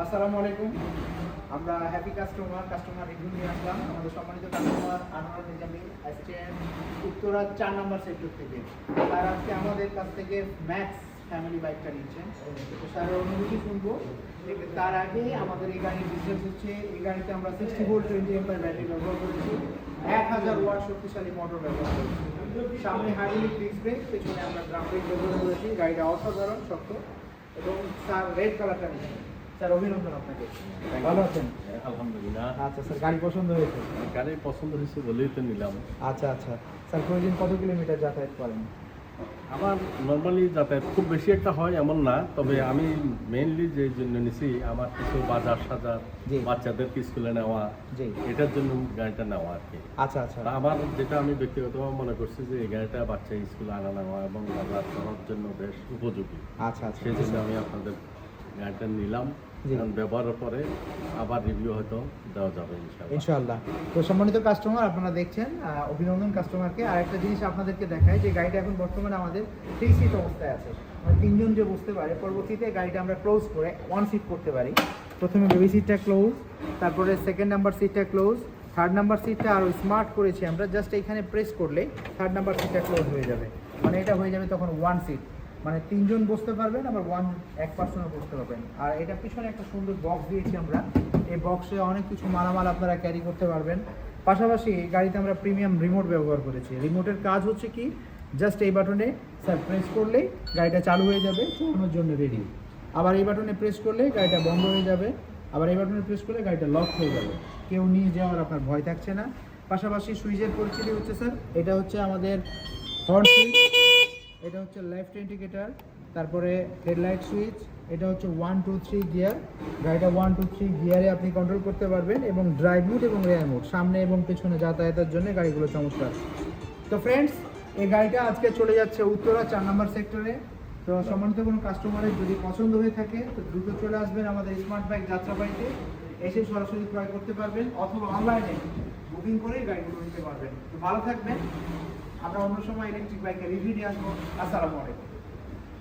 আসসালামু আলাইকুম। আমরা হ্যাপি কাস্টমার রিভিউ নিয়ে আসলাম। আমাদের সম্মানিত কাস্টমার আনোয়ার নিজামী অ্যাসিস্ট্যান্ট উত্তরা 4 নম্বর সেক্টর থেকে। স্যার আজকে আমাদের কাছ থেকে ম্যাক্স ফ্যামিলি বাইকটা নিচ্ছেন। তো স্যারের অনুভূতি শুনবো। তার আগে আমাদের এই গাড়ির ডিটেলস হচ্ছে, এই গাড়িতে আমরা 60 ভোল্ট 20 অ্যাম্পিয়ার ব্যাটারি ব্যবহার করেছি, 1000 ওয়াট শক্তিশালী মোটর ব্যবহার করেছি। সামনে হাইড্রোলিক ডিস্ক ব্রেক, পেছনে আমরা ড্রাম ব্রেক ব্যবহার করেছি। গাড়িটা অসাধারণ শক্ত এবং স্যার রেড কালারটা নিচ্ছেন। স্যার অভিনন্দন আপনাকে। ভালো আছেন? আলহামদুলিল্লাহ। আচ্ছা স্যার, গাড়ি পছন্দ হয়েছে? গাড়ি পছন্দ হয়েছে বলেই তো নিলাম। আচ্ছা স্যার, প্রতিদিন কত কিলোমিটার যাতায়াত করেন? আমার নর্মালি যাতায়াত খুব বেশি একটা হয় এমন না, তবে আমি মেইনলি যে জন্য নিছি আমার কিছু বাজার সাজার, জি। বাচ্চাদেরকে স্কুলে নেওয়া, জি। এটার জন্য গাড়িটা নেওয়া আর কি। আচ্ছা তা আমার যেটা আমি ব্যক্তিগতভাবে মনে করছি যে এই গাড়িটা বাচ্চা স্কুলে আনা নেওয়া এবং বাজার করার জন্য বেশ উপযোগী। আচ্ছা সেই জন্য আমি আপনাদের গাড়িটা নিলাম। জি। এখন ব্যবহারের পরে আবার রিভিউ হয়তো দেওয়া যাবে ইনশাআল্লাহ। তো সম্মানিত কাস্টমার, আপনারা দেখছেন, অভিনন্দন কাস্টমারকে। আর একটা জিনিস আপনাদেরকে দেখায় যে গাড়িটা এখন বর্তমানে আমাদের 3 সিট অবস্থায় আছে, মানে 3 জন যে বসতে পারে। পরবর্তীতে গাড়িটা আমরা ক্লোজ করে 1 সিট করতে পারি। প্রথমে বেবি সিটটা ক্লোজ, তারপরে সেকেন্ড নাম্বার সিটটা ক্লোজ, থার্ড নাম্বার সিটটা আরও স্মার্ট করেছি আমরা, জাস্ট এইখানে প্রেস করলেই থার্ড নাম্বার সিটটা ক্লোজ হয়ে যাবে। মানে এটা হয়ে যাবে তখন 1 সিট, মানে 3 জন বসতে পারবেন, আবার এক পার্সনও বসতে পারবেন। আর এটা পিছনে একটা সুন্দর বক্স দিয়েছি আমরা, এই বক্সে অনেক কিছু মালামাল আপনারা ক্যারি করতে পারবেন। পাশাপাশি এই গাড়িতে আমরা প্রিমিয়াম রিমোট ব্যবহার করেছি। রিমোটের কাজ হচ্ছে কি, জাস্ট এই বাটনে স্যার প্রেস করলেই গাড়িটা চালু হয়ে যাবে, চালানোর জন্য রেডি। আবার এই বাটনে প্রেস করলে গাড়িটা বন্ধ হয়ে যাবে, আবার এই বাটনে প্রেস করলে গাড়িটা লক হয়ে যাবে, কেউ নিয়ে যাওয়ার আপনার ভয় থাকছে না। পাশাপাশি সুইচের পরিচিতি হচ্ছে স্যার, এটা হচ্ছে আমাদের হর্ন সুইচ, এটা হচ্ছে লেফট ইন্ডিকেটার, তারপরে হেডলাইট সুইচ, এটা হচ্ছে 1 2 3 গিয়ার। গাড়িটা 1 2 3 গিয়ারে আপনি কন্ট্রোল করতে পারবেন, এবং ড্রাইভ মোড এবং রেয়ার মোড, সামনে এবং পেছনে যাতায়াতের জন্য গাড়িগুলো চমৎকার। তো ফ্রেন্ডস, এই গাড়িটা আজকে চলে যাচ্ছে উত্তরা 4 নম্বর সেক্টরে। তো সম্মানিত কোনো কাস্টমারের যদি পছন্দ হয়ে থাকে তো দ্রুত চলে আসবেন আমাদের স্মার্ট বাইক যাত্রাবাড়িতে, এসে সরাসরি ক্রয় করতে পারবেন, অথবা অনলাইনে বুকিং করে গাড়িগুলো নিতে পারবেন। তো ভালো থাকবেন। আমরা অন্য সময় ইলেকট্রিক বাইকের রিভিউ নিয়ে আসবো। আসসালামু আলাইকুম।